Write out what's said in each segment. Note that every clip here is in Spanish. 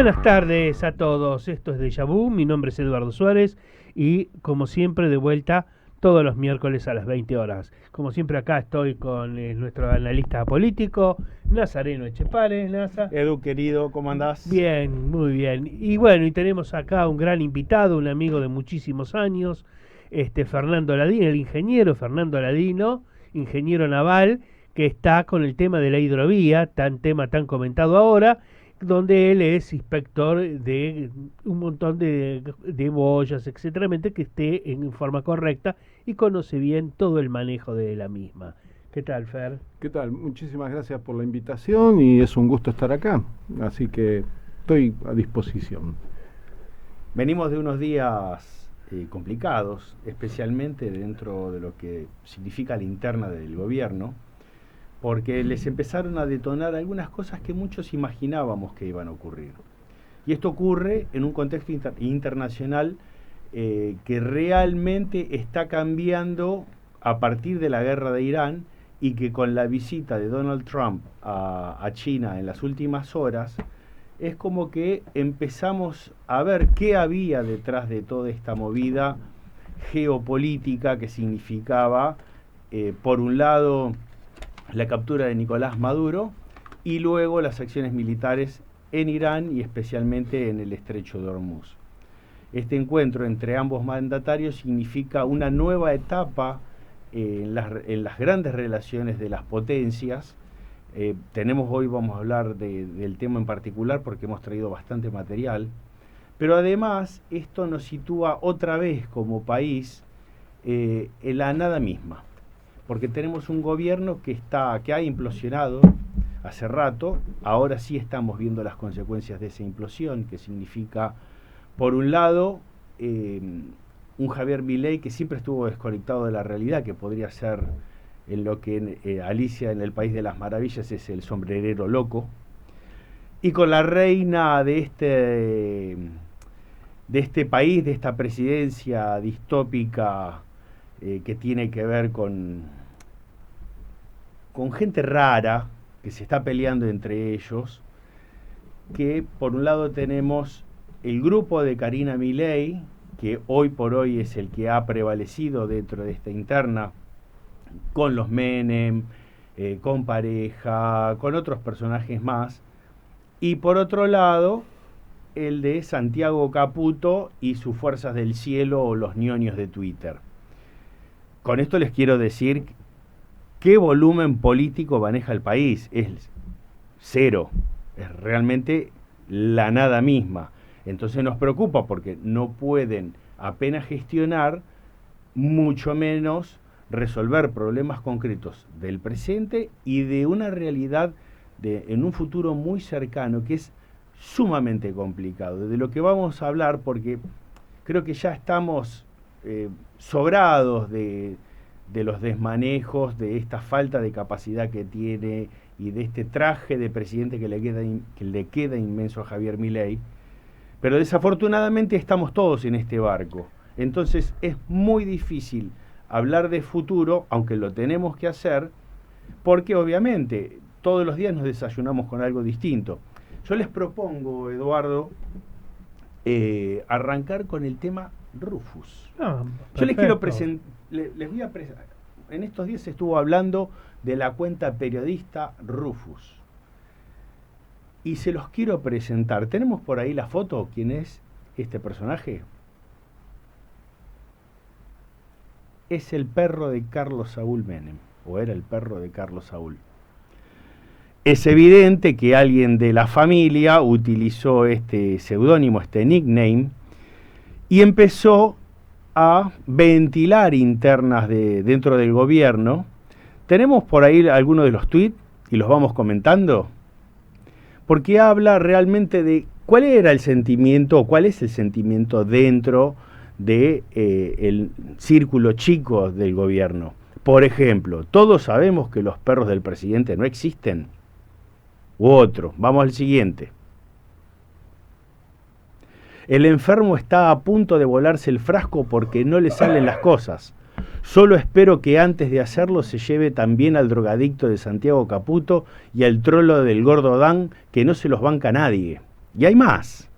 buenas tardes a todos, esto es Deja Vu, mi nombre es Eduardo Suárez y como siempre de vuelta todos los miércoles a las 20 horas. Como siempre acá estoy con nuestro analista político, Nazareno Echepare. Nasa. Edu, querido, ¿cómo andás? Bien, muy bien. Y bueno, y tenemos acá un gran invitado, un amigo de muchísimos años, Fernando Ladino, el ingeniero Fernando Ladino, ingeniero naval, que está con el tema de la hidrovía, tema tan comentado ahora, donde él es inspector de un montón de boyas, etcétera, que esté en forma correcta y conoce bien todo el manejo de la misma. ¿Qué tal, Fer? ¿Qué tal? Muchísimas gracias por la invitación y es un gusto estar acá, así que estoy a disposición. Venimos de unos días complicados, especialmente dentro de lo que significa la interna del gobierno, porque les empezaron a detonar algunas cosas que muchos imaginábamos que iban a ocurrir. Y esto ocurre en un contexto internacional que realmente está cambiando a partir de la guerra de Irán y que con la visita de Donald Trump a China en las últimas horas, es como que empezamos a ver qué había detrás de toda esta movida geopolítica que significaba, por un lado, la captura de Nicolás Maduro y luego las acciones militares en Irán y especialmente en el estrecho de Hormuz. Este encuentro entre ambos mandatarios significa una nueva etapa en las grandes relaciones de las potencias. Hoy vamos a hablar del tema en particular porque hemos traído bastante material, pero además esto nos sitúa otra vez como país en la nada misma. Porque tenemos un gobierno que ha implosionado hace rato, ahora sí estamos viendo las consecuencias de esa implosión, que significa, por un lado, un Javier Milei que siempre estuvo desconectado de la realidad, que podría ser en lo que Alicia en el País de las Maravillas es el sombrerero loco, y con la reina de este país, de esta presidencia distópica, que tiene que ver con gente rara que se está peleando entre ellos, que por un lado tenemos el grupo de Karina Milei, que hoy por hoy es el que ha prevalecido dentro de esta interna, con los Menem, con Pareja, con otros personajes más, y por otro lado el de Santiago Caputo y sus fuerzas del cielo o los ñoños de Twitter. Con esto les quiero decir qué volumen político maneja el país. Es cero, es realmente la nada misma. Entonces nos preocupa porque no pueden apenas gestionar, mucho menos resolver problemas concretos del presente y de una realidad en un futuro muy cercano que es sumamente complicado. De lo que vamos a hablar, porque creo que ya estamos sobrados de los desmanejos, de esta falta de capacidad que tiene y de este traje de presidente que le queda inmenso a Javier Milei. Pero desafortunadamente estamos todos en este barco. Entonces es muy difícil hablar de futuro, aunque lo tenemos que hacer, porque obviamente todos los días nos desayunamos con algo distinto. Yo les propongo, Eduardo, arrancar con el tema Rufus. Yo les quiero presentar, en estos días se estuvo hablando de la cuenta periodista Rufus. Y se los quiero presentar. ¿Tenemos por ahí la foto? ¿Quién es este personaje? Es el perro de Carlos Saúl Menem, o era el perro de Carlos Saúl. Es evidente que alguien de la familia utilizó este seudónimo, este nickname, y empezó a ventilar internas dentro del gobierno. Tenemos por ahí algunos de los tweets y los vamos comentando, porque habla realmente de cuál era el sentimiento o cuál es el sentimiento dentro de el círculo chico del gobierno. Por ejemplo, todos sabemos que los perros del presidente no existen. U otro, vamos al siguiente. El enfermo está a punto de volarse el frasco porque no le salen las cosas. Solo espero que antes de hacerlo se lleve también al drogadicto de Santiago Caputo y al trolo del gordo Dan, que no se los banca nadie. Y hay más.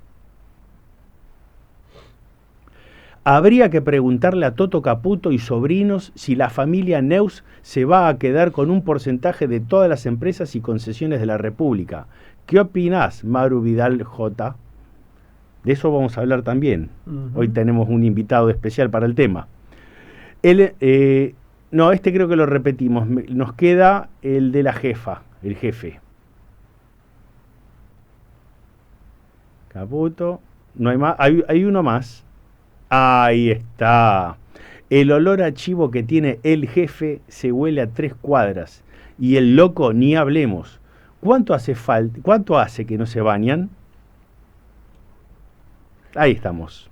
Habría que preguntarle a Toto Caputo y sobrinos si la familia Neus se va a quedar con un porcentaje de todas las empresas y concesiones de la República. ¿Qué opinás, Maru Vidal J? De eso vamos a hablar también. Hoy tenemos un invitado especial para el tema. No, este creo que lo repetimos. Nos queda el de la jefa, el jefe. Caputo. No hay más. Hay uno más. Ahí está. El olor a chivo que tiene el jefe se huele a 3 cuadras. Y el loco ni hablemos. ¿Cuánto hace que no se bañan? Ahí estamos.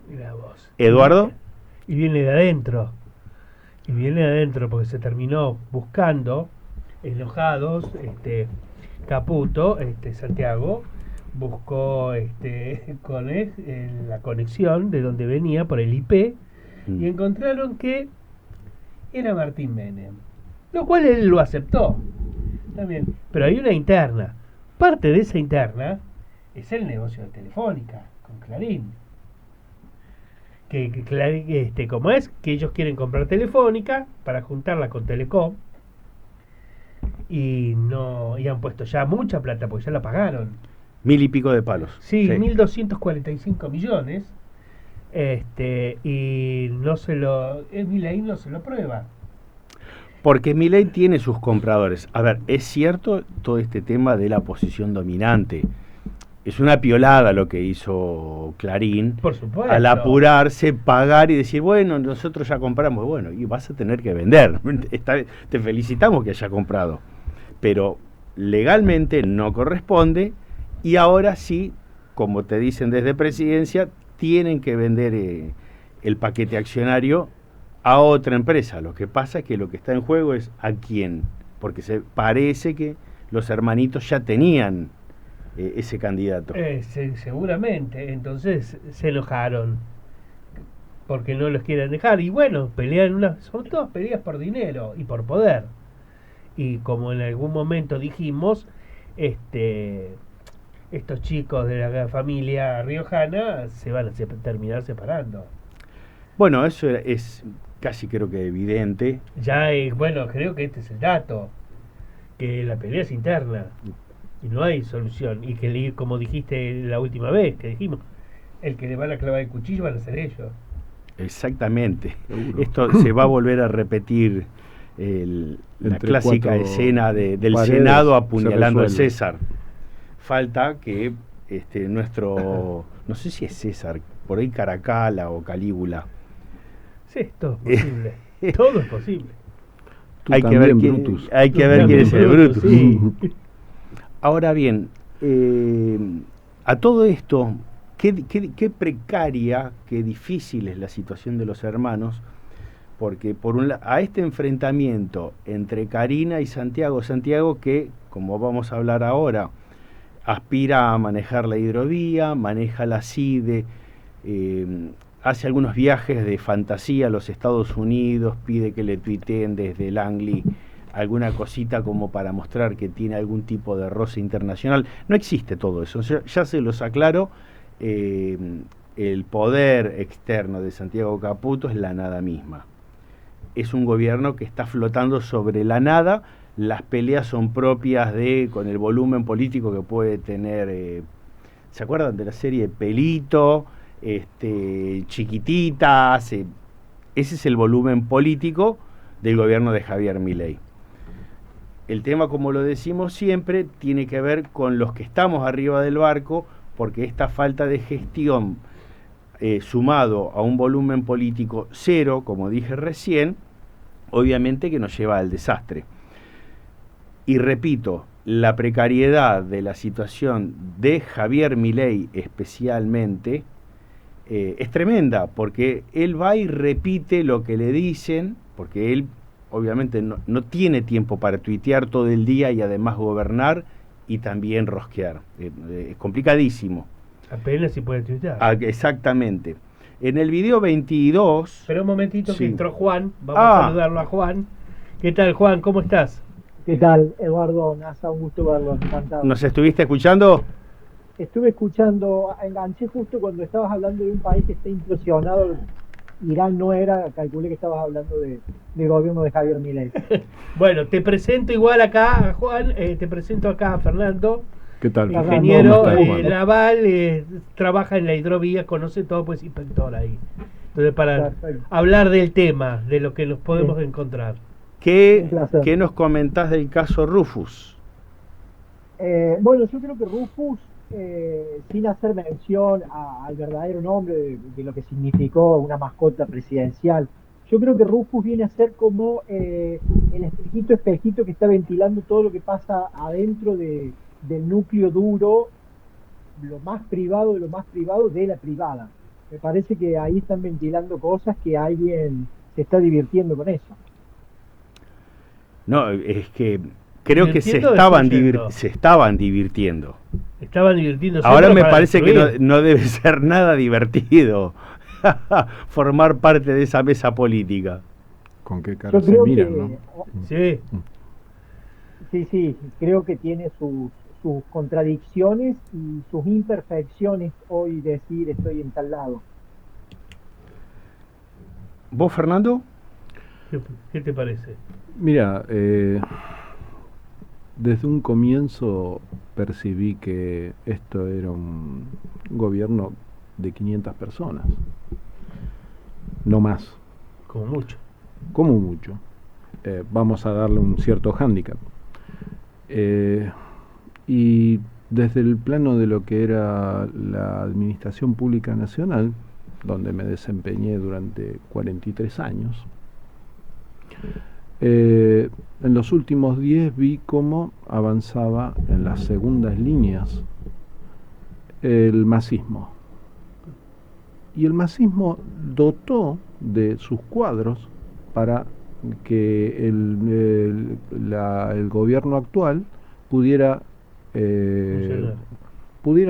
Mira vos. ¿Eduardo? Y viene de adentro. Y viene de adentro porque se terminó buscando, enojados, Caputo, Santiago, buscó con la conexión de donde venía por el IP y encontraron que era Martín Menem, lo cual él lo aceptó también, pero hay una interna. Parte de esa interna es el negocio de Telefónica con Clarín, como es que ellos quieren comprar Telefónica para juntarla con Telecom y han puesto ya mucha plata porque ya la pagaron. 1000 y pico de palos. Sí, 1.245 millones. Y Milei no se lo prueba. Porque Milei tiene sus compradores. A ver, es cierto todo este tema de la posición dominante. Es una piolada lo que hizo Clarín. Por supuesto. Al apurarse, pagar y decir, bueno, nosotros ya compramos. Bueno, y vas a tener que vender. Te felicitamos que haya comprado. Pero legalmente no corresponde. Y ahora sí, como te dicen desde Presidencia, tienen que vender el paquete accionario a otra empresa. Lo que pasa es que lo que está en juego es a quién. Porque parece que los hermanitos ya tenían ese candidato. Seguramente. Entonces se enojaron porque no los quieren dejar. Y bueno, son todas peleas por dinero y por poder. Y como en algún momento dijimos, estos chicos de la familia riojana se van a terminar separando. Bueno, eso es casi creo que evidente. Ya creo que este es el dato, que la pelea es interna y no hay solución, y que como dijiste la última vez que dijimos, el que le van a clavar el cuchillo van a ser ellos. Exactamente. Seguro. Esto se va a volver a repetir la clásica escena del Senado apuñalando al César. Falta que nuestro, no sé si es César, por ahí Caracalla o Calígula. Sí, todo es posible. Todo es posible. Hay que ver quién es el Brutus. Sí. Ahora bien, a todo esto, qué precaria, qué difícil es la situación de los hermanos, porque a este enfrentamiento entre Karina y Santiago que, como vamos a hablar ahora, aspira a manejar la hidrovía, maneja la CIDE, hace algunos viajes de fantasía a los Estados Unidos, pide que le tuiteen desde Langley alguna cosita como para mostrar que tiene algún tipo de roce internacional. No existe todo eso, ya se los aclaro. El poder externo de Santiago Caputo es la nada misma. Es un gobierno que está flotando sobre la nada. Las peleas son propias con el volumen político que puede tener. ¿Se acuerdan de la serie Pelito? Chiquititas. Ese es el volumen político del gobierno de Javier Milei. El tema, como lo decimos siempre, tiene que ver con los que estamos arriba del barco, porque esta falta de gestión, sumado a un volumen político cero, como dije recién, obviamente que nos lleva al desastre. Y repito, la precariedad de la situación de Javier Milei especialmente es tremenda, porque él va y repite lo que le dicen, porque él obviamente no tiene tiempo para tuitear todo el día y además gobernar y también rosquear. Es complicadísimo. Apenas si puede tuitear. Exactamente. En el video 22... Pero un momentito, sí, que entró Juan. Vamos a saludarlo a Juan. ¿Qué tal, Juan? ¿Cómo estás? ¿Qué tal, Eduardo Nasa? Un gusto verlo, encantado. ¿Nos estuviste escuchando? Estuve escuchando, enganché justo cuando estabas hablando de un país que está implosionado. Irán no era, calculé que estabas hablando del gobierno de Javier Milei. Bueno, te presento igual acá a Juan, te presento acá a Fernando. ¿Qué tal? Ingeniero ¿Cómo estás, Juan? naval, trabaja en la hidrovía, conoce todo, pues inspector ahí. Entonces, para Perfecto. hablar del tema, de lo que nos podemos Sí. encontrar. Un placer. ¿Qué nos comentás del caso Rufus? Bueno, yo creo que Rufus, sin hacer mención al verdadero nombre de lo que significó una mascota presidencial, yo creo que Rufus viene a ser como el espejito que está ventilando todo lo que pasa adentro del núcleo duro, lo más privado de lo más privado de la privada. Me parece que ahí están ventilando cosas que alguien se está divirtiendo con eso. No, es que creo que se ¿Divirtiendo o estaban, destruyendo? se estaban divirtiendo. Estaban divirtiéndose. Ahora pero me para parece que destruir. no debe ser nada divertido formar parte de esa mesa política. ¿Con qué cara Yo se creo miran, que, no? Sí, sí, creo que tiene sus contradicciones y sus imperfecciones hoy decir estoy en tal lado. ¿Vos, Fernando? ¿qué te parece? Mira, desde un comienzo percibí que esto era un gobierno de 500 personas, no más, Como mucho. como mucho. Vamos a darle un cierto hándicap. Y desde el plano de lo que era la Administración Pública Nacional, donde me desempeñé durante 43 años, en los últimos 10 vi cómo avanzaba en las segundas líneas el masismo. Y el masismo dotó de sus cuadros para que el gobierno actual pudiera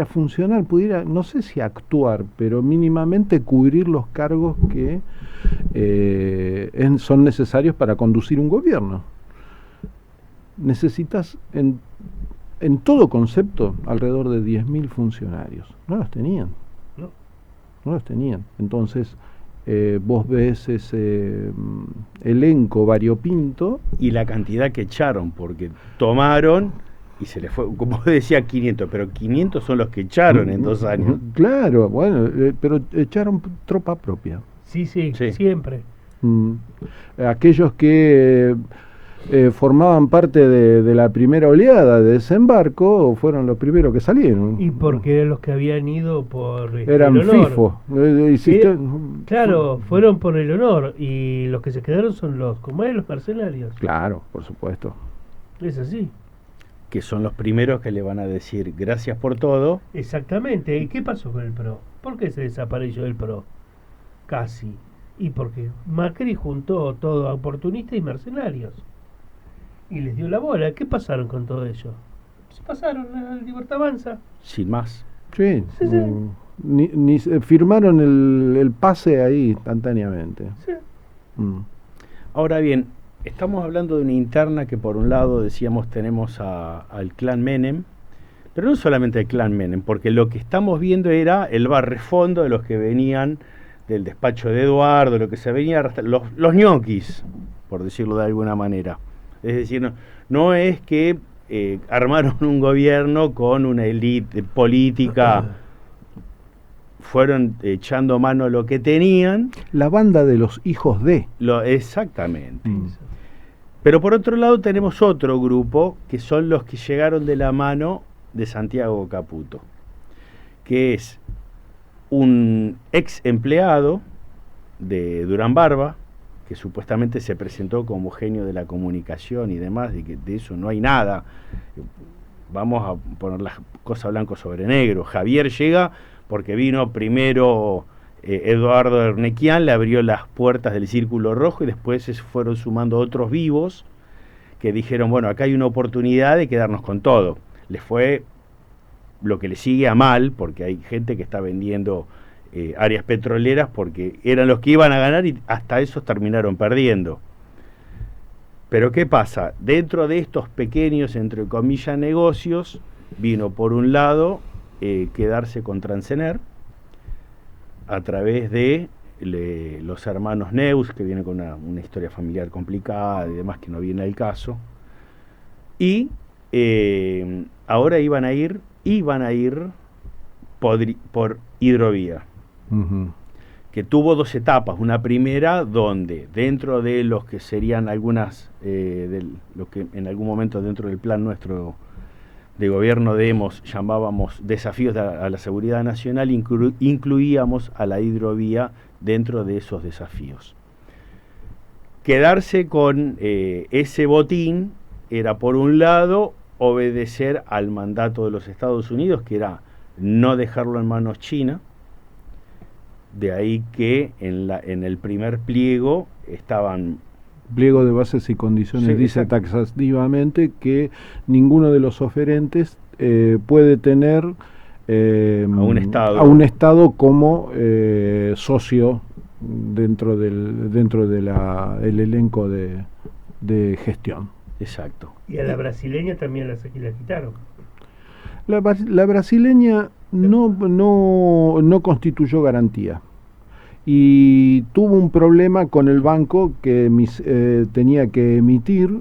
funcionar, pudiera, no sé si actuar, pero mínimamente cubrir los cargos que son necesarios para conducir un gobierno. Necesitas en todo concepto alrededor de 10.000 funcionarios. No los tenían. No los tenían. Entonces, vos ves ese elenco variopinto. Y la cantidad que echaron, porque tomaron y se les fue, como decía, 500, pero 500 son los que echaron en 2 años. Claro, bueno, pero echaron tropa propia. Sí, Sí. siempre. Aquellos que formaban parte de la primera oleada de desembarco fueron los primeros que salieron. Y porque eran los que habían ido por eran el honor. FIFO. Claro, fueron por el honor. Y los que se quedaron son los mercenarios. Claro, por supuesto. Es así. Que son los primeros que le van a decir gracias por todo. Exactamente. ¿Y qué pasó con el PRO? ¿Por qué se desapareció el PRO? Casi. Y porque Macri juntó todo a oportunistas y mercenarios. Y les dio la bola. ¿Qué pasaron con todo ello? Se pasaron a la Libertad Avanza. Sin más. Sí. Sí, sí. Ni firmaron el pase ahí instantáneamente. Sí. Ahora bien, estamos hablando de una interna que por un lado decíamos tenemos al clan Menem, pero no solamente el clan Menem, porque lo que estamos viendo era el barrefondo de los que venían del despacho de Eduardo, lo que se venía arrastrando, los ñoquis, por decirlo de alguna manera. Es decir, no es que armaron un gobierno con una élite política, fueron echando mano a lo que tenían. La banda de los hijos de. Exactamente. Pero por otro lado tenemos otro grupo, que son los que llegaron de la mano de Santiago Caputo, que es un ex empleado de Durán Barba, que supuestamente se presentó como genio de la comunicación y demás, y que de eso no hay nada. Vamos a poner las cosas blanco sobre negro. Javier llega porque vino primero Eduardo Ernequian, le abrió las puertas del Círculo Rojo y después se fueron sumando otros vivos que dijeron, bueno, acá hay una oportunidad de quedarnos con todo. Les fue lo que le sigue a mal, porque hay gente que está vendiendo áreas petroleras porque eran los que iban a ganar y hasta esos terminaron perdiendo. Pero ¿qué pasa? Dentro de estos pequeños, entre comillas, negocios, vino por un lado quedarse con Transener a través de los hermanos Neus, que vienen con una historia familiar complicada y demás, que no viene al caso. Y ahora iban a ir por Hidrovía, que tuvo 2 etapas. Una primera donde dentro de los que serían algunas de lo que en algún momento dentro del plan nuestro de gobierno llamábamos desafíos a la seguridad nacional, incluíamos a la hidrovía dentro de esos desafíos. Quedarse con ese botín era, por un lado, obedecer al mandato de los Estados Unidos, que era no dejarlo en manos chinas. De ahí que en el primer pliego estaban... Pliego de bases y condiciones, sí, dice taxativamente que ninguno de los oferentes puede tener a un Estado como socio dentro del elenco de gestión. Exacto. Y a la brasileña también la quitaron. La brasileña no constituyó garantía y tuvo un problema con el banco que tenía que emitir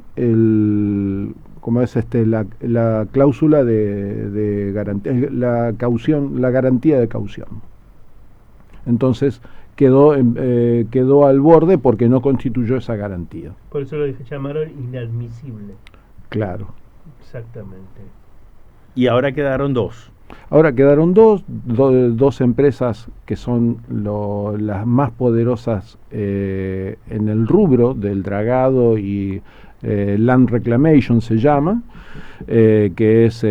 la cláusula de garantía, la garantía de caución. Entonces quedó al borde porque no constituyó esa garantía. Por eso lo llamaron inadmisible. Claro. Exactamente. Y ahora quedaron 2. Ahora quedaron dos empresas que son las más poderosas en el rubro del dragado y Land Reclamation se llama, que es,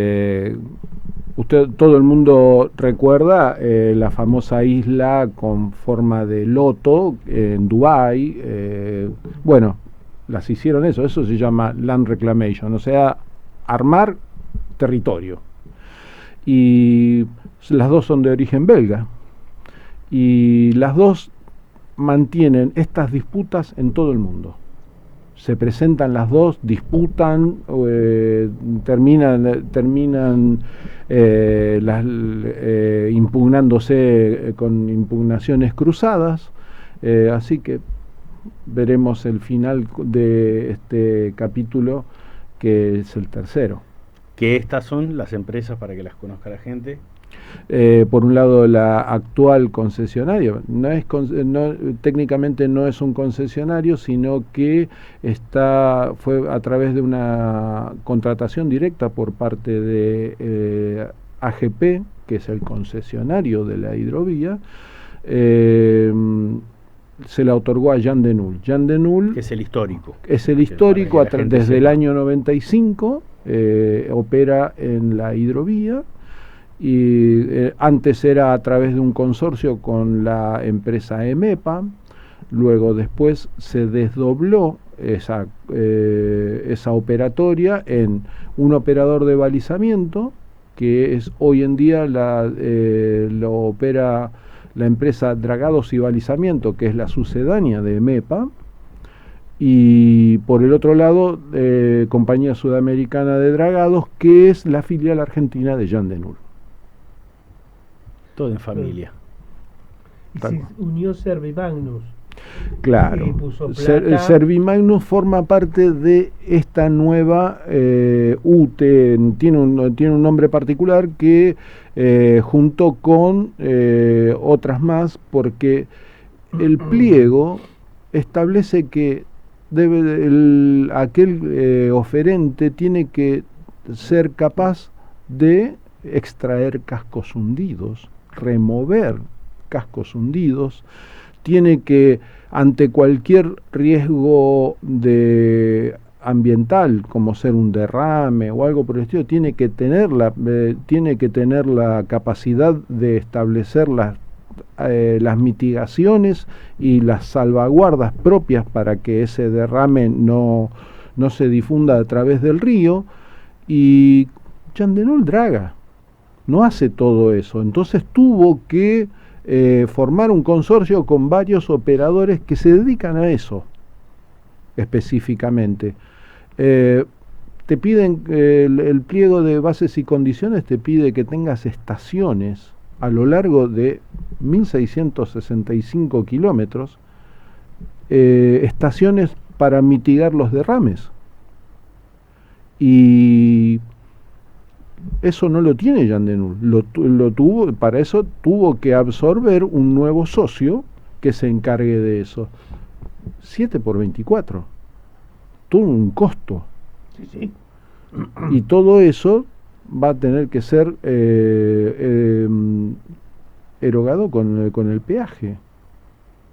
todo el mundo recuerda la famosa isla con forma de loto en Dubái. Bueno, las hicieron eso se llama Land Reclamation, o sea, armar territorio. Y las dos son de origen belga y las dos mantienen estas disputas en todo el mundo. Se presentan las dos, disputan, terminan impugnándose con impugnaciones cruzadas, así que veremos el final de este capítulo, que es el tercero. Que estas son las empresas, para que las conozca la gente. Por un lado, la actual concesionaria técnicamente no es un concesionario, sino que fue a través de una contratación directa por parte de AGP, que es el concesionario de la hidrovía. Se la otorgó a Jan de Nul. Jan de Nul, que es el histórico. Es el histórico desde el año 95. Opera en la hidrovía y antes era a través de un consorcio con la empresa EMEPA, luego después se desdobló esa operatoria en un operador de balizamiento, que es hoy en día lo opera la empresa Dragados y Balizamiento, que es la sucedánea de EMEPA. Y por el otro lado, Compañía Sudamericana de Dragados, que es la filial argentina de Jan de Nul. Todo en familia. Y se unió Servimagnus. Claro, Servimagnus forma parte de esta nueva UTE, tiene un nombre particular que junto con otras más, porque el pliego establece que aquel oferente tiene que ser capaz de extraer cascos hundidos, remover cascos hundidos, tiene que, ante cualquier riesgo ambiental, como ser un derrame o algo por el estilo, tiene que tener la capacidad de establecer las mitigaciones y las salvaguardas propias para que ese derrame no se difunda a través del río. Y Jan de Nul draga, no hace todo eso, entonces tuvo que formar un consorcio con varios operadores que se dedican a eso específicamente. te piden, el pliego de bases y condiciones te pide que tengas estaciones a lo largo de 1.665 kilómetros, estaciones para mitigar los derrames. Y eso no lo tiene Jan de Nul. Lo tuvo, para eso tuvo que absorber un nuevo socio que se encargue de eso. 7 por 24. Tuvo un costo. Sí, sí. Y todo eso va a tener que ser erogado con el peaje.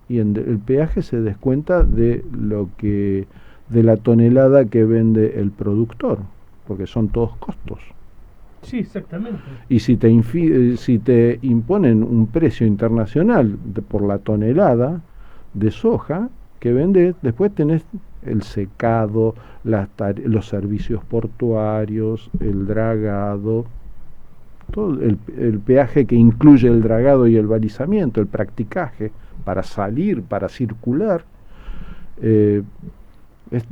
Y el peaje se descuenta de la tonelada que vende el productor, porque son todos costos. Sí, exactamente. Y si te imponen un precio internacional por la tonelada de soja que vende, después tenés el secado, los servicios portuarios, el dragado, todo el peaje que incluye el dragado y el balizamiento, el practicaje para salir, para circular. Es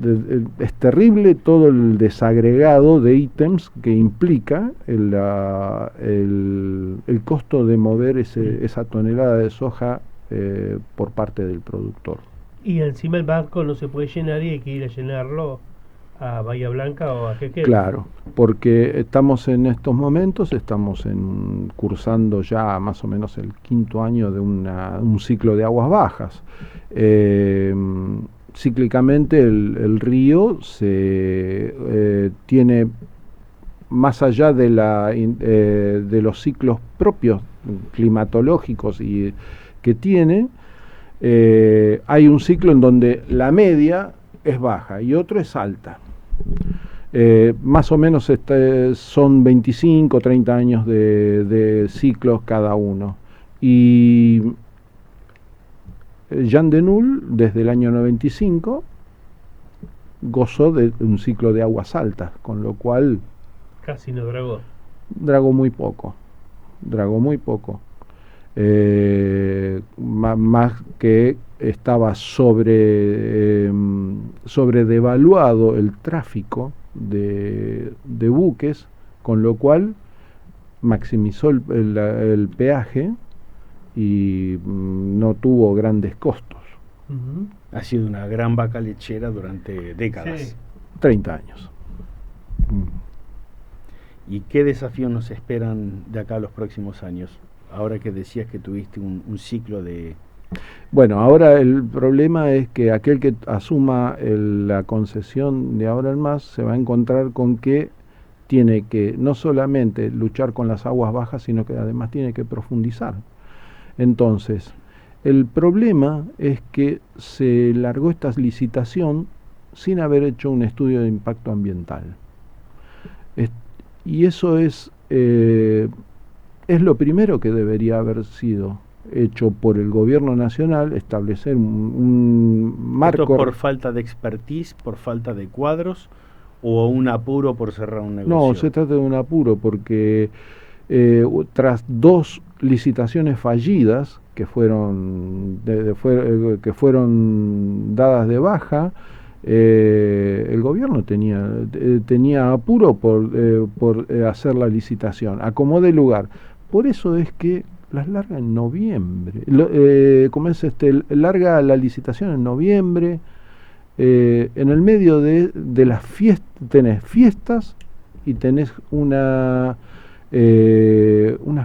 terrible todo el desagregado de ítems que implica el costo de mover esa tonelada de soja por parte del productor. Y encima el barco no se puede llenar y hay que ir a llenarlo a Bahía Blanca o a Jequel. Claro, porque estamos en estos momentos, cursando ya más o menos el 5º año de un ciclo de aguas bajas. Cíclicamente el río tiene, más allá de los ciclos propios climatológicos y que tiene, hay un ciclo en donde la media es baja y otro es alta. Más o menos son 25, 30 años de ciclos cada uno. Y Jan de Nul, desde el año 95, gozó de un ciclo de aguas altas, con lo cual casi no dragó. Dragó muy poco. Más que estaba sobredevaluado el tráfico de buques, con lo cual maximizó el peaje y no tuvo grandes costos. Uh-huh. Ha sido una gran vaca lechera durante décadas. Sí. 30 años. ¿Y qué desafíos nos esperan de acá a los próximos años? Ahora que decías que tuviste un ciclo de... Bueno, ahora el problema es que aquel que asuma la concesión de ahora en más se va a encontrar con que tiene que no solamente luchar con las aguas bajas, sino que además tiene que profundizar. Entonces, el problema es que se largó esta licitación sin haber hecho un estudio de impacto ambiental. Y eso es lo primero que debería haber sido hecho por el gobierno nacional, establecer un marco. ¿Esto por falta de expertise, por falta de cuadros o un apuro por cerrar un negocio? No, se trata de un apuro porque tras 2 licitaciones fallidas que fueron dadas de baja, el gobierno tenía apuro por hacer la licitación, acomode lugar. Por eso es que las larga en noviembre. Larga la licitación en noviembre. En el medio de las fiestas, tenés fiestas y tenés una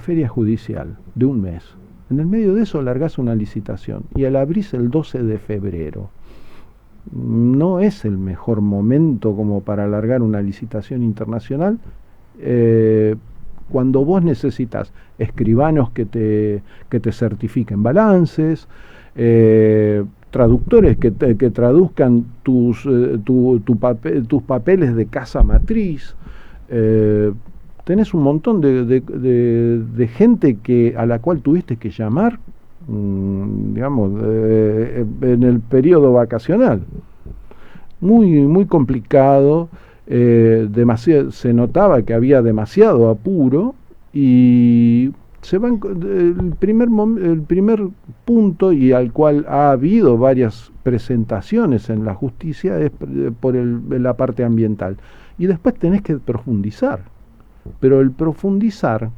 feria judicial de un mes. En el medio de eso largás una licitación y la abrís el 12 de febrero. No es el mejor momento como para alargar una licitación internacional cuando vos necesitas escribanos que te certifiquen balances, traductores que traduzcan tus papeles de casa matriz. Tenés un montón de gente a la cual tuviste que llamar, digamos, en el periodo vacacional. Muy complicado. Se notaba que había demasiado apuro y el primer punto, y al cual ha habido varias presentaciones en la justicia, es por la parte ambiental. Y después tenés que profundizar. Pero el profundizar,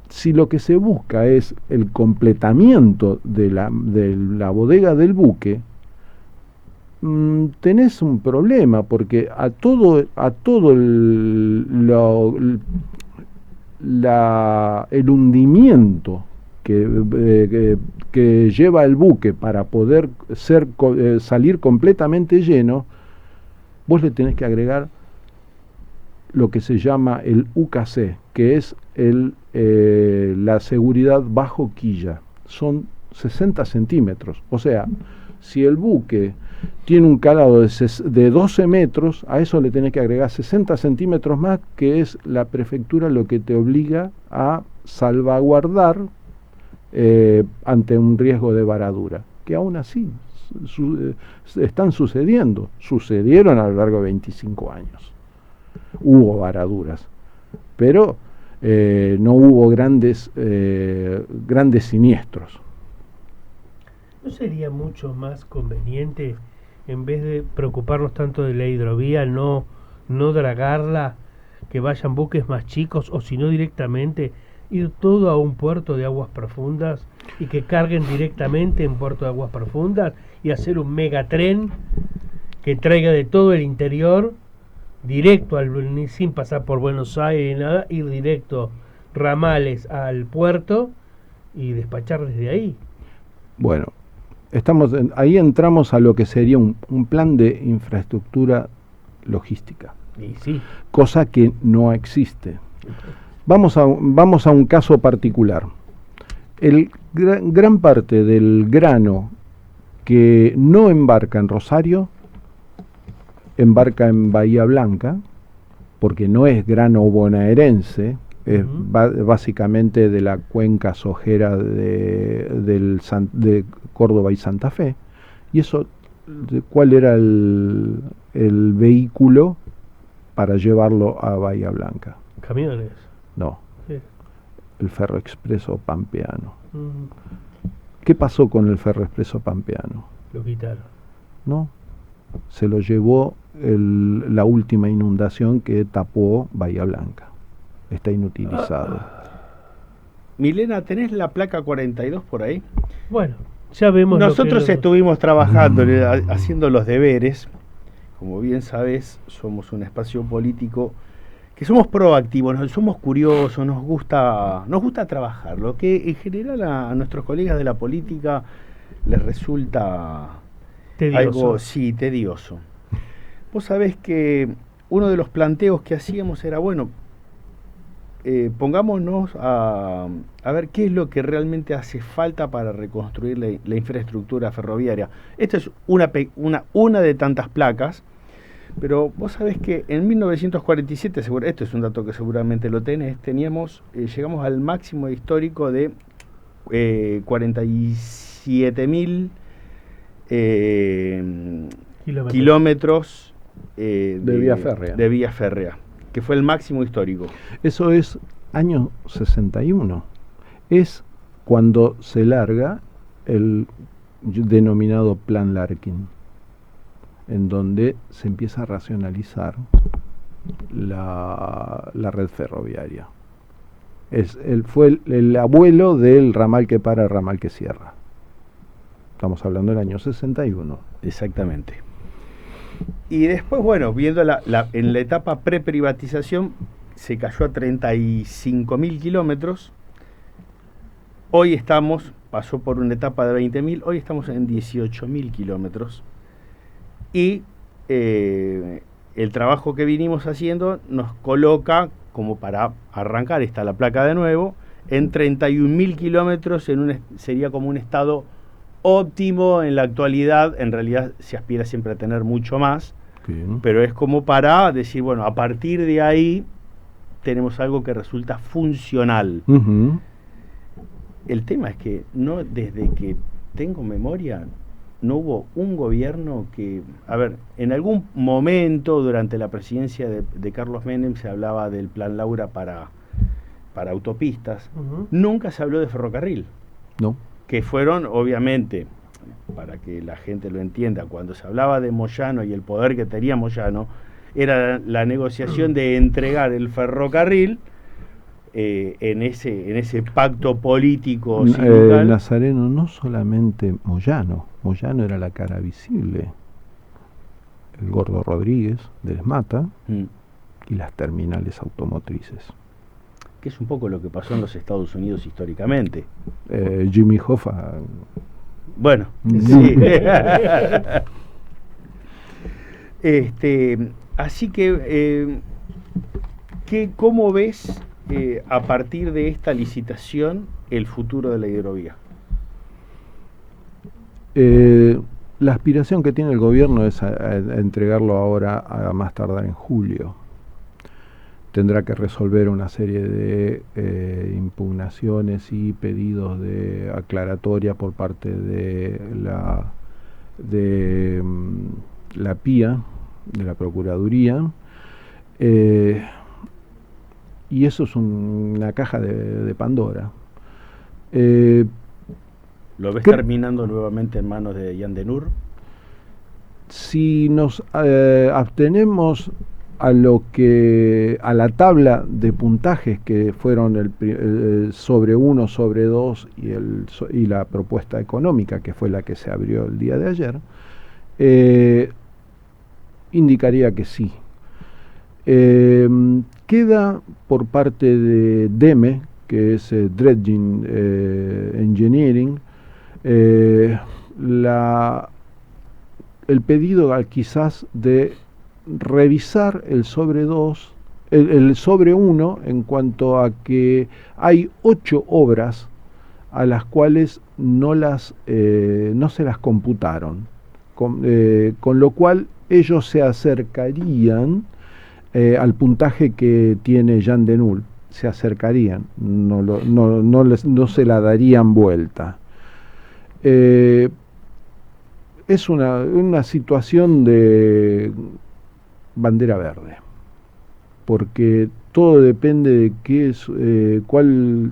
si lo que se busca es el completamiento de la bodega del buque, tenés un problema, porque a todo el hundimiento que lleva el buque para poder salir completamente lleno, vos le tenés que agregar lo que se llama el UKC, que es la seguridad bajo quilla. Son 60 centímetros. O sea, si el buque tiene un calado de 12 metros, a eso le tenés que agregar 60 centímetros más, que es la prefectura lo que te obliga a salvaguardar ante un riesgo de varadura, que aún así sucedieron a lo largo de 25 años. Hubo varaduras, pero no hubo grandes siniestros. ¿No sería mucho más conveniente, en vez de preocuparnos tanto de la hidrovía, no dragarla, que vayan buques más chicos, o si no directamente ir todo a un puerto de aguas profundas y que carguen directamente en puerto de aguas profundas y hacer un megatren que traiga de todo el interior directo sin pasar por Buenos Aires ni nada, ir directo ramales al puerto y despachar desde ahí? Bueno, ahí entramos a lo que sería un plan de infraestructura logística, y sí, cosa que no existe. Vamos a un caso particular. Gran parte del grano que no embarca en Rosario embarca en Bahía Blanca, porque no es grano bonaerense, es básicamente de la cuenca sojera de Córdoba y Santa Fe. Y eso, ¿cuál era el vehículo para llevarlo a Bahía Blanca? ¿Camiones? No, Sí. el Ferroexpreso Pampeano. ¿Qué pasó con el Ferroexpreso Pampeano? Lo quitaron. No, se lo llevó la última inundación que tapó Bahía Blanca. Está inutilizado. Milena, ¿tenés la placa 42 por ahí? Bueno, ya vemos. Nosotros estuvimos trabajando, haciendo los deberes. Como bien sabés, somos un espacio político que somos proactivos, somos curiosos, nos gusta trabajar, lo que en general a nuestros colegas de la política les resulta tedioso. Algo, sí, tedioso. Vos sabés que uno de los planteos que hacíamos era, bueno, pongámonos a ver qué es lo que realmente hace falta para reconstruir la infraestructura ferroviaria. Esta es una de tantas placas, pero vos sabés que en 1947, esto es un dato que seguramente lo tenés, llegamos al máximo histórico de 47.000 kilómetros de vía férrea, que fue el máximo histórico. Eso es año 61. Es cuando se larga el denominado Plan Larkin, en donde se empieza a racionalizar la red ferroviaria. Fue el abuelo del ramal que para, el ramal que cierra. Estamos hablando del año 61. Exactamente. Y después, bueno, viendo en la etapa pre-privatización, se cayó a 35.000 kilómetros. Hoy pasó por una etapa de 20.000, hoy estamos en 18.000 kilómetros. Y el trabajo que vinimos haciendo nos coloca, como para arrancar, está la placa de nuevo, en 31.000 kilómetros, sería como un estado óptimo en la actualidad. En realidad se aspira siempre a tener mucho más, pero es como para decir, bueno, a partir de ahí tenemos algo que resulta funcional. El tema es que desde que tengo memoria, no hubo un gobierno que... A ver, en algún momento durante la presidencia de Carlos Menem se hablaba del Plan Laura para para autopistas, nunca se habló de ferrocarril. No. Que fueron, obviamente, para que la gente lo entienda, cuando se hablaba de Moyano y el poder que tenía Moyano, era la negociación de entregar el ferrocarril en ese pacto político sindical. Nazareno, no solamente Moyano era la cara visible, el Gordo Rodríguez de Esmata y las terminales automotrices. Que es un poco lo que pasó en los Estados Unidos históricamente. Jimmy Hoffa. Bueno, sí. Así que, ¿cómo ves a partir de esta licitación el futuro de la hidrovía? La aspiración que tiene el gobierno es a entregarlo ahora a más tardar en julio. Tendrá que resolver una serie de impugnaciones y pedidos de aclaratoria por parte de la PIA, de la Procuraduría, y eso es una caja de Pandora. ¿Lo ves terminando nuevamente en manos de Yandenur? Si nos abstenemos a la tabla de puntajes que fueron el sobre 1, sobre 2 y la propuesta económica, que fue la que se abrió el día de ayer, indicaría que sí. Queda por parte de DEME, que es Dredging Engineering, el pedido quizás de revisar el sobre 2, el sobre 1, en cuanto a que hay 8 obras a las cuales no se las computaron, con lo cual ellos se acercarían al puntaje que tiene Jean Denul, se acercarían, no se la darían vuelta. Es una situación de bandera verde, porque todo depende de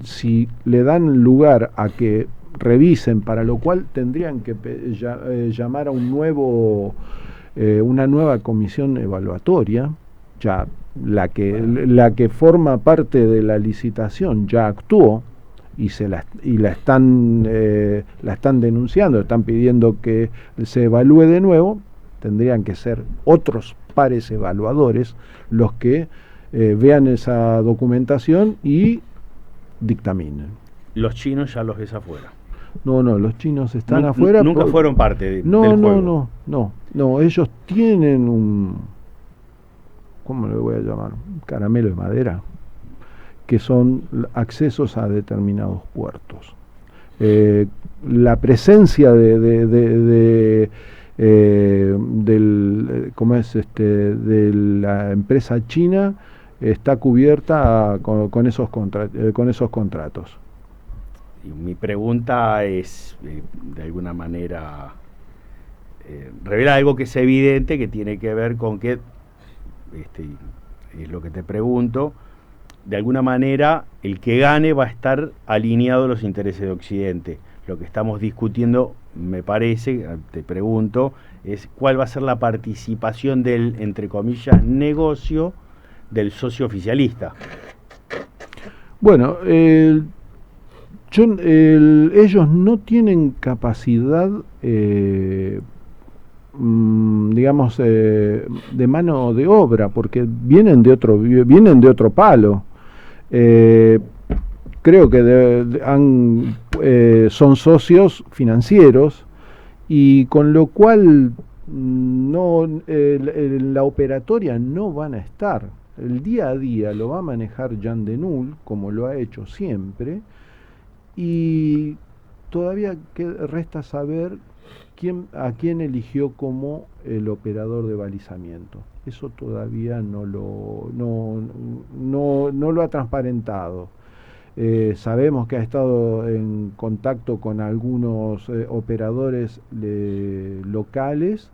si le dan lugar a que revisen, para lo cual tendrían que llamar a una nueva comisión evaluatoria. Ya la que forma parte de la licitación ya actuó y la están denunciando, están pidiendo que se evalúe de nuevo. Tendrían que ser otros pares evaluadores los que vean esa documentación y dictaminen. Los chinos ya los ves afuera. No, los chinos están afuera. Nunca fueron parte del juego. No, ellos tienen ¿cómo le voy a llamar? Un caramelo de madera, que son accesos a determinados puertos. La presencia de la empresa china está cubierta con esos contratos. Y mi pregunta es, de alguna manera, revela algo que es evidente, que tiene que ver con que, es lo que te pregunto, de alguna manera el que gane va a estar alineado a los intereses de Occidente. Lo que estamos discutiendo, me parece, te pregunto, es cuál va a ser la participación del, entre comillas, negocio del socio oficialista. Bueno, ellos no tienen capacidad, digamos, de mano de obra, porque vienen de otro palo. Creo que son socios financieros, y con lo cual la operatoria no van a estar. El día a día lo va a manejar Jean Denul, como lo ha hecho siempre, y todavía resta saber a quién eligió como el operador de balizamiento. Eso todavía no lo ha transparentado. Sabemos que ha estado en contacto con algunos operadores locales,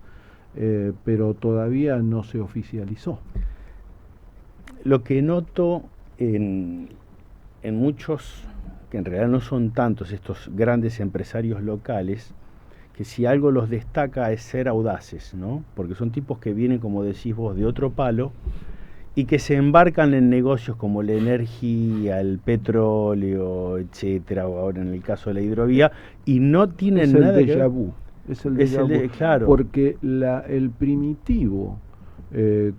pero todavía no se oficializó. Lo que noto en en muchos, que en realidad no son tantos estos grandes empresarios locales, que si algo los destaca es ser audaces, ¿no? Porque son tipos que vienen, como decís vos, de otro palo y que se embarcan en negocios como la energía, el petróleo, etcétera, o ahora en el caso de la hidrovía, y no tienen nada que ver. Es el déjà vu, claro. Porque el primitivo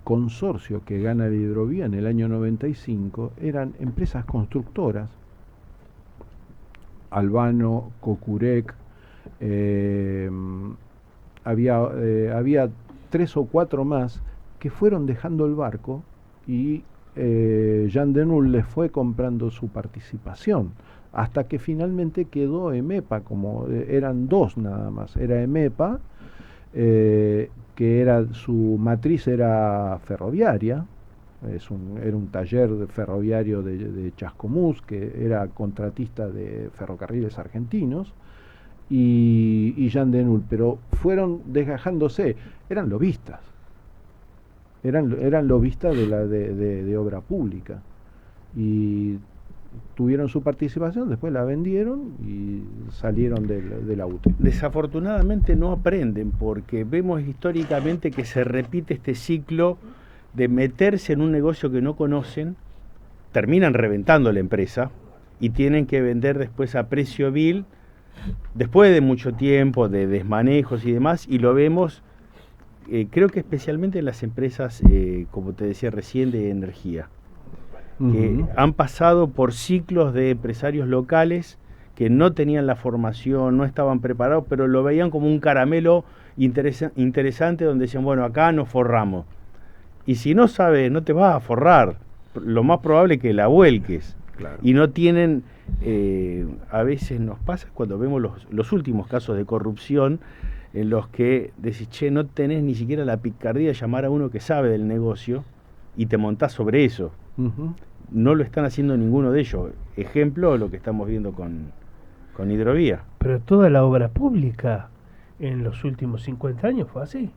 consorcio que gana la hidrovía en el año 95 eran empresas constructoras, Albano, Cocurec, había 3 o 4 más que fueron dejando el barco y Jean Denul les fue comprando su participación hasta que finalmente quedó EMEPA, como eran 2 nada más, era EMEPA, que era su matriz era ferroviaria, era un taller ferroviario de Chascomús, que era contratista de ferrocarriles argentinos, y Jean Denul, pero fueron desgajándose, eran lobistas de obra pública, y tuvieron su participación, después la vendieron y salieron de la UTE. Desafortunadamente no aprenden, porque vemos históricamente que se repite este ciclo de meterse en un negocio que no conocen, terminan reventando la empresa y tienen que vender después a precio vil, después de mucho tiempo de desmanejos y demás, y lo vemos, creo que especialmente en las empresas, como te decía recién, de energía, que han pasado por ciclos de empresarios locales que no tenían la formación, no estaban preparados, pero lo veían como un caramelo interesante donde decían, bueno, acá nos forramos. Y si no sabes, no te vas a forrar, lo más probable es que la vuelques. Claro. Y no tienen, a veces nos pasa cuando vemos los últimos casos de corrupción, en los que decís, che, no tenés ni siquiera la picardía de llamar a uno que sabe del negocio y te montás sobre eso. No lo están haciendo ninguno de ellos. Ejemplo, lo que estamos viendo con hidrovía. Pero toda la obra pública en los últimos 50 años fue así.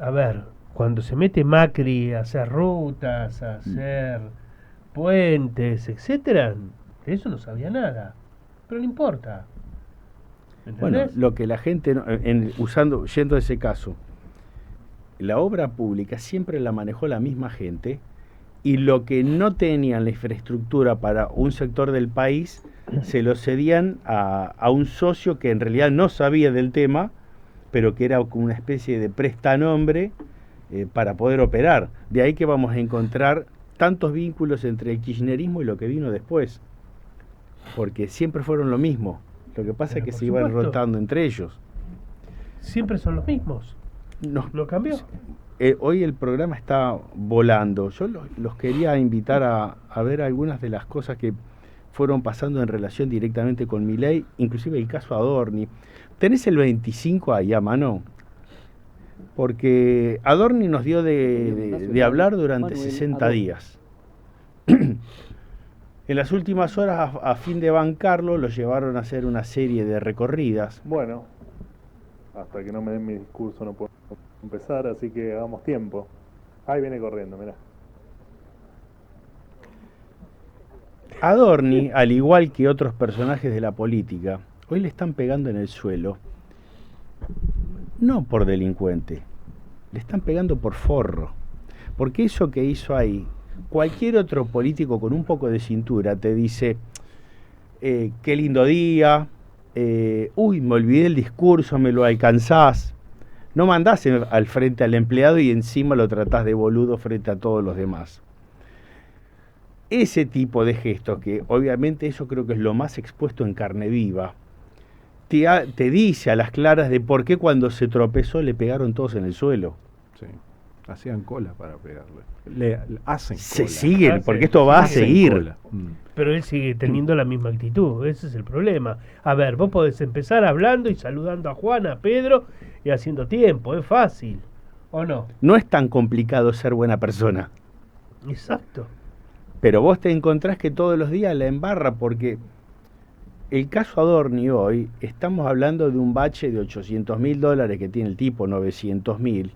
A ver, cuando se mete Macri a hacer rutas, a hacer puentes, etcétera, de eso no sabía nada. Pero no importa. ¿Entendés? Bueno, lo que la gente, yendo a ese caso, la obra pública siempre la manejó la misma gente, y lo que no tenían la infraestructura para un sector del país, se lo cedían a un socio que en realidad no sabía del tema, pero que era como una especie de prestanombre para poder operar. De ahí que vamos a encontrar tantos vínculos entre el kirchnerismo y lo que vino después, porque siempre fueron lo mismo. Lo que pasa es que se iban rotando entre ellos. Siempre son los mismos. No, ¿Lo cambió? Hoy el programa está volando. Yo los quería invitar a ver algunas de las cosas que fueron pasando en relación directamente con Milei, inclusive el caso Adorni. ¿Tenés el 25 ahí a mano? Porque Adorni nos dio de hablar durante 60 días. En las últimas horas, a fin de bancarlo, lo llevaron a hacer una serie de recorridas. Bueno, hasta que no me den mi discurso no puedo empezar, así que hagamos tiempo. Ahí viene corriendo, mirá. Adorni, al igual que otros personajes de la política, hoy le están pegando en el suelo, no por delincuente, le están pegando por forro. Porque eso que hizo ahí, cualquier otro político con un poco de cintura te dice, qué lindo día, uy, me olvidé el discurso, me lo alcanzás. No mandás al frente al empleado y encima lo tratás de boludo frente a todos los demás. Ese tipo de gestos, que obviamente eso creo que es lo más expuesto en carne viva, te dice a las claras de por qué cuando se tropezó le pegaron todos en el suelo. Sí, hacían cola para pegarle. Le hacen cola. Se siguen, porque esto va a seguir. Pero él sigue teniendo la misma actitud, ese es el problema. A ver, vos podés empezar hablando y saludando a Juan, a Pedro y haciendo tiempo, es fácil, ¿o no? No es tan complicado ser buena persona. Exacto. Pero vos te encontrás que todos los días la embarra, porque el caso Adorni hoy, estamos hablando de un bache de $800.000 que tiene el tipo, 900.000,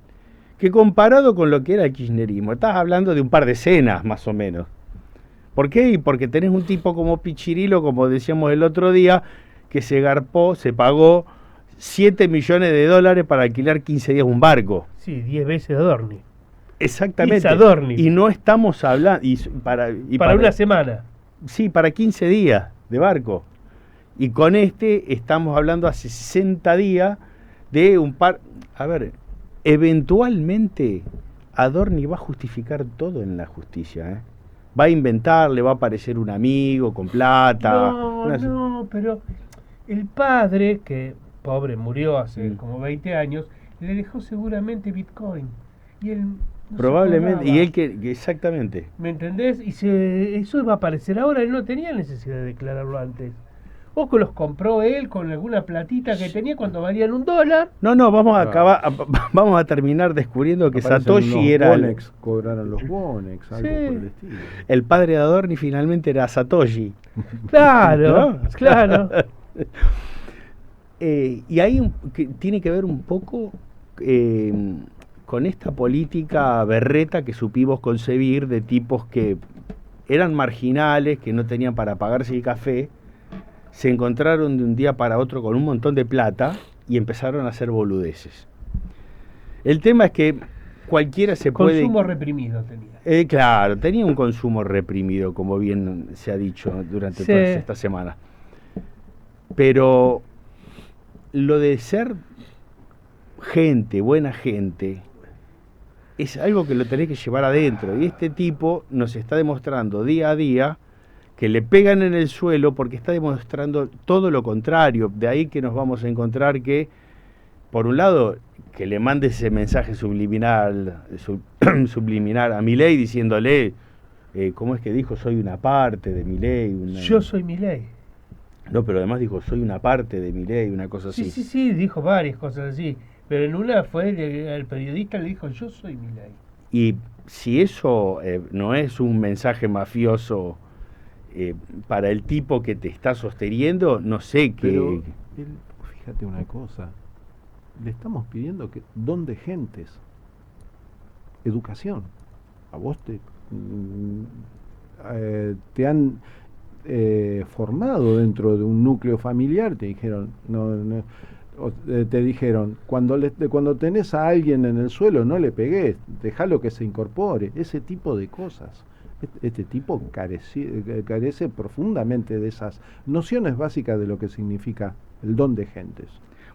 que comparado con lo que era el kirchnerismo, estás hablando de un par de cenas más o menos. ¿Por qué? Y porque tenés un tipo como Pichirilo, como decíamos el otro día, que se pagó $7 millones para alquilar 15 días un barco. Sí, 10 veces Adorni. Exactamente. Adorni. Y no estamos hablando... Para una semana. Sí, para 15 días de barco. Y con estamos hablando hace 60 días de un par... A ver, eventualmente Adorni va a justificar todo en la justicia, ¿eh? Va a inventar, le va a aparecer un amigo con plata. No, pero el padre, que pobre murió hace como 20 años, le dejó seguramente Bitcoin. Y él no probablemente, y él que exactamente. ¿Me entendés? Y eso va a aparecer ahora, él no tenía necesidad de declararlo antes. O que los compró él con alguna platita que tenía cuando valían $1. No, vamos vamos a terminar descubriendo que Satoshi era Bonex, cobraron los Bonex, algo por el estilo. El padre de Adorni finalmente era Satoshi. Claro, ¿no? Claro. Y ahí tiene que ver un poco con esta política berreta que supimos concebir de tipos que eran marginales, que no tenían para pagarse el café, se encontraron de un día para otro con un montón de plata y empezaron a hacer boludeces. El tema es que cualquiera se puede... Consumo reprimido tenía. Claro, tenía un consumo reprimido, como bien se ha dicho durante todas estas semanas. Pero lo de ser gente, buena gente, es algo que lo tenés que llevar adentro. Y este tipo nos está demostrando día a día que le pegan en el suelo porque está demostrando todo lo contrario. De ahí que nos vamos a encontrar que, por un lado, que le mande ese mensaje subliminal a Milei diciéndole, ¿cómo es que dijo? Soy una parte de Milei. Yo soy Milei. No, pero además dijo, soy una parte de Milei, una cosa así. Sí, dijo varias cosas así. Pero en una fue el periodista le dijo, yo soy Milei. Y si eso no es un mensaje mafioso para el tipo que te está sosteniendo, no sé qué... Pero fíjate una cosa, le estamos pidiendo que don de gentes, educación. A vos te han formado dentro de un núcleo familiar, te dijeron, te dijeron, cuando tenés a alguien en el suelo no le pegués, dejalo que se incorpore, ese tipo de cosas. Este tipo carece profundamente de esas nociones básicas de lo que significa el don de gentes.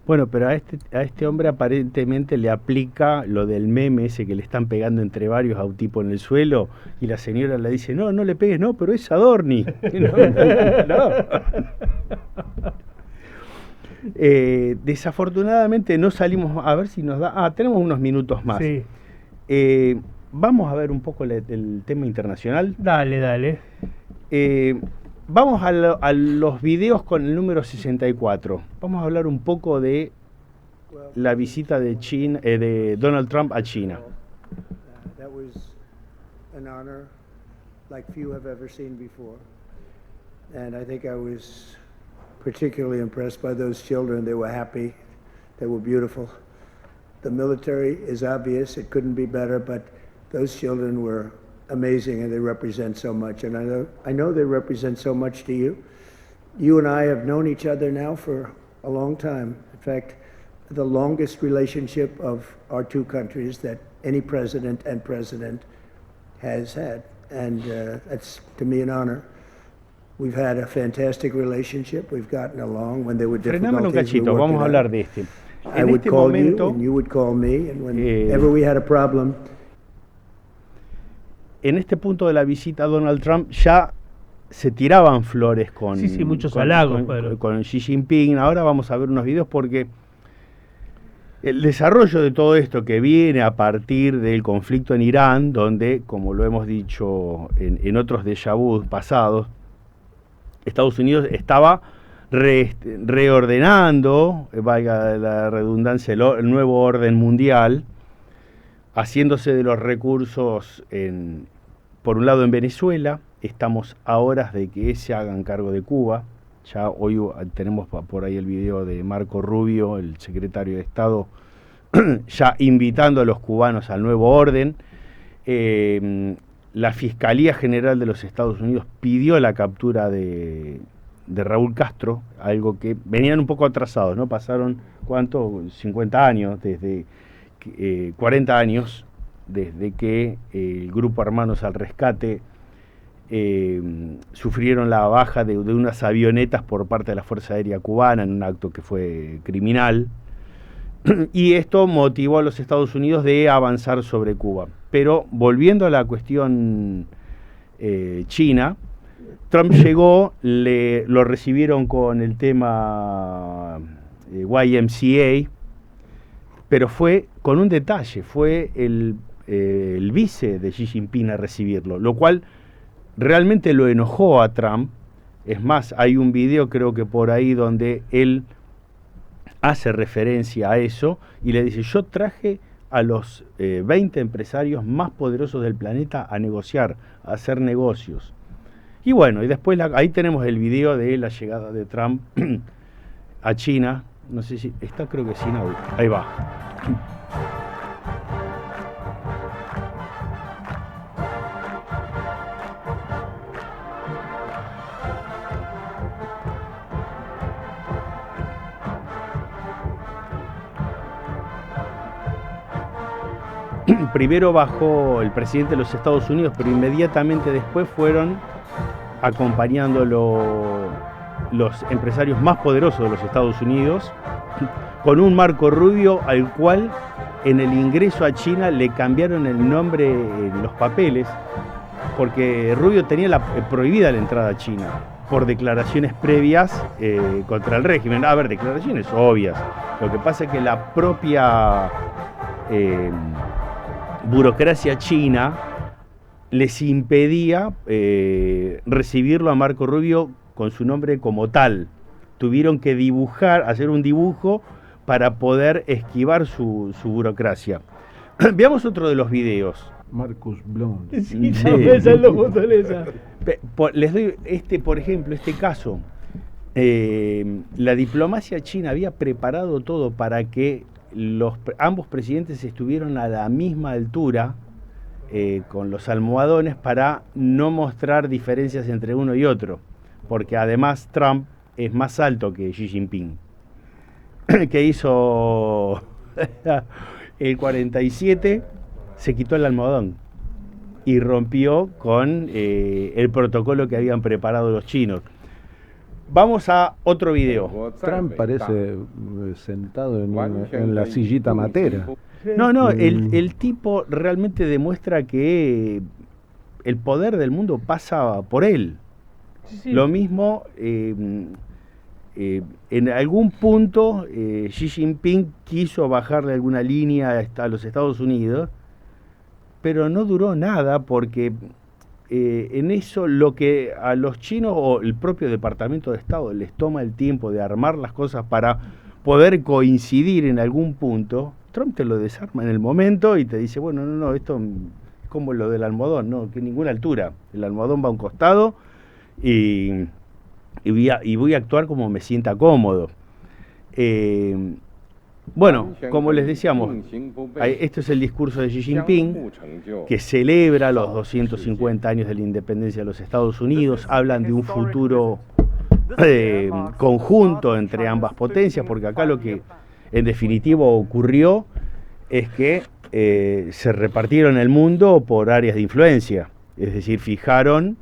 Bueno, pero a este hombre aparentemente le aplica lo del meme ese que le están pegando entre varios a un tipo en el suelo y la señora le dice, no le pegues, no, pero es Adorni. No. Desafortunadamente no salimos, a ver si nos da, tenemos unos minutos más. Sí. Vamos a ver un poco el tema internacional. Dale. Vamos a los videos con el número 64. Vamos a hablar un poco de la visita de Donald Trump a China. That was an honor like few have ever seen before. And I think I was particularly impressed by those children. They were happy. They were beautiful. The military is obvious. It couldn't be better, but those children were amazing, and they represent so much. And I know they represent so much to you. You and I have known each other now for a long time. In fact, the longest relationship of our two countries that any president and president has had. And that's, to me, an honor. We've had a fantastic relationship. We've gotten along when there were difficulties. Frename un cachito, vamos a hablar de este. I would call you, and you would call me, and whenever we had a problem. En este punto de la visita a Donald Trump ya se tiraban flores con muchos halagos con Xi Jinping. Ahora vamos a ver unos videos porque el desarrollo de todo esto que viene a partir del conflicto en Irán, donde, como lo hemos dicho en otros déjà vu pasados, Estados Unidos estaba reordenando, valga la redundancia, el nuevo orden mundial, haciéndose de los recursos, por un lado en Venezuela. Estamos a horas de que se hagan cargo de Cuba. Ya hoy tenemos por ahí el video de Marco Rubio, el secretario de Estado, ya invitando a los cubanos al nuevo orden. la Fiscalía General de los Estados Unidos pidió la captura de Raúl Castro, algo que venían un poco atrasados, ¿no? Pasaron, ¿cuánto? 50 años, desde 40 años, desde que el grupo Hermanos al Rescate sufrieron la baja de unas avionetas por parte de la Fuerza Aérea Cubana en un acto que fue criminal, y esto motivó a los Estados Unidos de avanzar sobre Cuba. Pero volviendo a la cuestión china, Trump llegó, lo recibieron con el tema YMCA, pero fue con un detalle, fue el vice de Xi Jinping a recibirlo, lo cual realmente lo enojó a Trump. Es más, hay un video, creo que por ahí, donde él hace referencia a eso y le dice: yo traje a los 20 empresarios más poderosos del planeta a negociar, a hacer negocios. Y bueno, y después ahí tenemos el video de la llegada de Trump a China. No sé si está, creo que sin audio. Ahí va. Primero bajó el presidente de los Estados Unidos, pero inmediatamente después fueron acompañándolo los empresarios más poderosos de los Estados Unidos, con un Marco Rubio al cual en el ingreso a China le cambiaron el nombre en los papeles, porque Rubio tenía prohibida la entrada a China por declaraciones previas contra el régimen. A ver, declaraciones obvias. Lo que pasa es que la propia burocracia china les impedía recibirlo a Marco Rubio con su nombre como tal. Tuvieron que hacer un dibujo para poder esquivar su burocracia. Veamos otro de los videos. Marcus Blond. Sí, esa. Les doy por ejemplo, este caso. La diplomacia china había preparado todo para que ambos presidentes estuvieron a la misma altura, con los almohadones, para no mostrar diferencias entre uno y otro, porque además Trump es más alto que Xi Jinping, que hizo el 47, se quitó el almohadón y rompió con el protocolo que habían preparado los chinos. Vamos a otro video. Trump parece sentado en la sillita matera. No, el tipo realmente demuestra que el poder del mundo pasa por él. Sí. Lo mismo, en algún punto Xi Jinping quiso bajarle alguna línea a los Estados Unidos, pero no duró nada, porque en eso lo que a los chinos o el propio Departamento de Estado les toma el tiempo de armar las cosas para poder coincidir en algún punto, Trump te lo desarma en el momento y te dice: bueno, no, esto es como lo del almohadón, no, que ninguna altura, el almohadón va a un costado y voy a actuar como me sienta cómodo. Bueno, como les decíamos, este es el discurso de Xi Jinping, que celebra los 250 años de la independencia de los Estados Unidos. Hablan de un futuro conjunto entre ambas potencias, porque acá lo que en definitiva ocurrió es que se repartieron el mundo por áreas de influencia, es decir, fijaron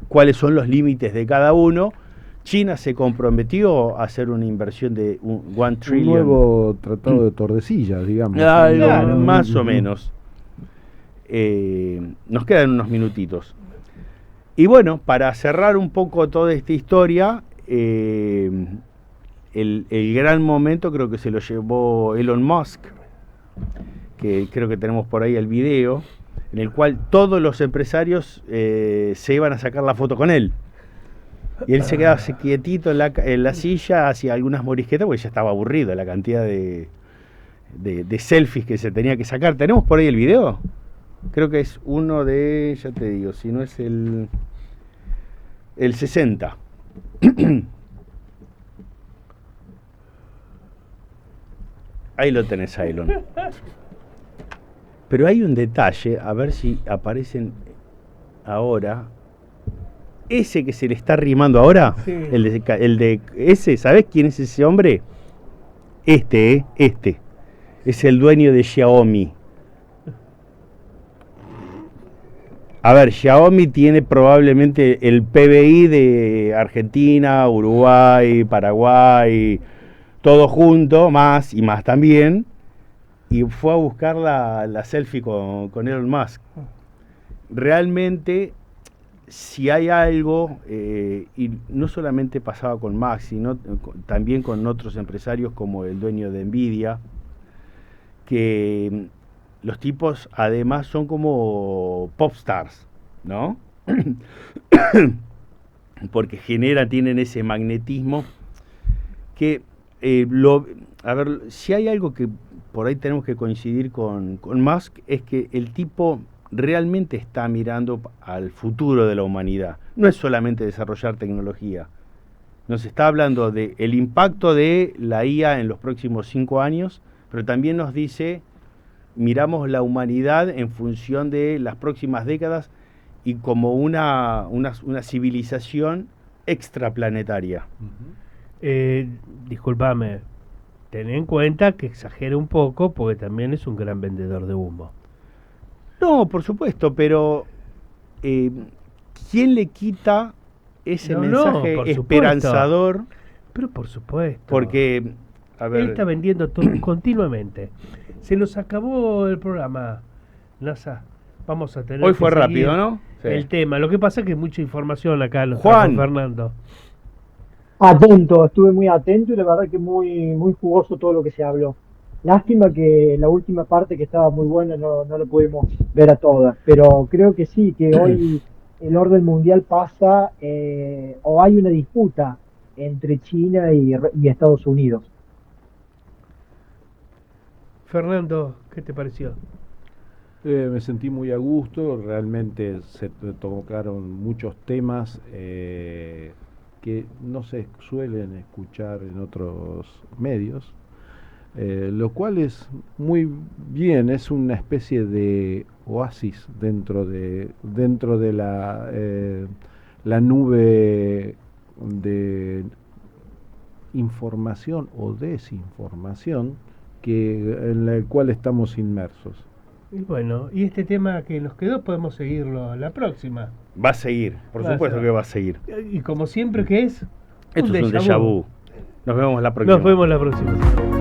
cuáles son los límites de cada uno. China se comprometió a hacer una inversión de $1 trillion. Un nuevo tratado de Tordesillas, digamos. Claro, más o menos. Nos quedan unos minutitos. Y bueno, para cerrar un poco toda esta historia, el gran momento creo que se lo llevó Elon Musk, que creo que tenemos por ahí el video, en el cual todos los empresarios se iban a sacar la foto con él. Y él se quedaba quietito en la silla, hacía algunas morisquetas, porque ya estaba aburrido la cantidad de selfies que se tenía que sacar. ¿Tenemos por ahí el video? Creo que es uno de, ya te digo, si no es el 60. Ahí lo tenés, Elon. Pero hay un detalle, a ver si aparecen ahora. Ese que se le está rimando ahora, Sí. el de ese, ¿sabes quién es ese hombre? Este es el dueño de Xiaomi. A ver, Xiaomi tiene probablemente el PBI de Argentina, Uruguay, Paraguay, todo junto, más y más también, y fue a buscar la selfie con Elon Musk. Realmente, si hay algo, y no solamente pasaba con Musk, sino también con otros empresarios como el dueño de Nvidia, que los tipos además son como popstars, ¿no? Porque tienen ese magnetismo que, a ver, si hay algo que por ahí tenemos que coincidir con Musk, es que el tipo realmente está mirando al futuro de la humanidad. No es solamente desarrollar tecnología. Nos está hablando del impacto de la IA en los próximos 5 años, pero también nos dice, miramos la humanidad en función de las próximas décadas y como una civilización extraplanetaria. Discúlpame, ten en cuenta que exagera un poco porque también es un gran vendedor de humo. No, por supuesto, pero ¿quién le quita ese mensaje por esperanzador? supuesto. Pero por supuesto. Porque, a ver, él está vendiendo todo continuamente. Se nos acabó el programa, NASA. Vamos a tener hoy que fue seguir rápido, ¿no? Sí. el tema. Lo que pasa es que hay mucha información acá, lo Juan. trajo Fernando. Atento, estuve muy atento y la verdad que muy jugoso todo lo que se habló. Lástima que la última parte, que estaba muy buena, no lo pudimos ver a todas, pero creo que sí, que hoy el orden mundial pasa, o hay una disputa entre China y Estados Unidos. Fernando, ¿qué te pareció? Me sentí muy a gusto, realmente se tocaron muchos temas que no se suelen escuchar en otros medios, lo cual es muy bien, es una especie de oasis dentro de la nube de información o desinformación en la cual estamos inmersos. Y bueno, y este tema que nos quedó podemos seguirlo la próxima. Va a seguir, por supuesto que va a seguir. Y como siempre, ¿qué es? Esto es un déjà vu. Nos vemos la próxima. Nos vemos la próxima.